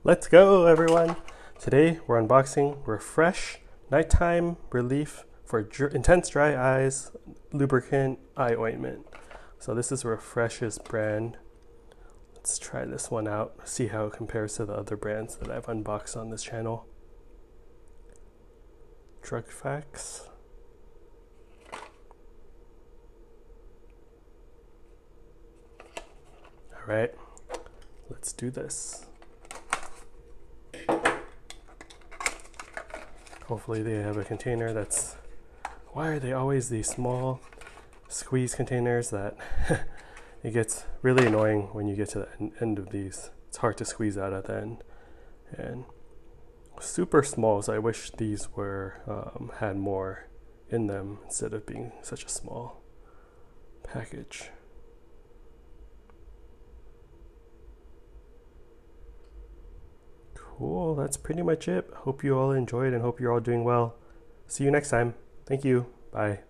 Let's go, everyone! Today we're unboxing Refresh Nighttime Relief for Intense Dry Eyes Lubricant Eye Ointment. So this is Refresh's brand. Let's try this one out, see how it compares to the other brands that I've unboxed on this channel. Drug facts. Alright, let's do this. Hopefully they have a container that's... Why are they always these small squeeze containers that it gets really annoying when you get to the end of these. It's hard to squeeze out at the end. And super small, so I wish these were had more in them instead of being such a small package. Cool, that's pretty much it. Hope you all enjoyed and hope you're all doing well. See you next time. Thank you. Bye.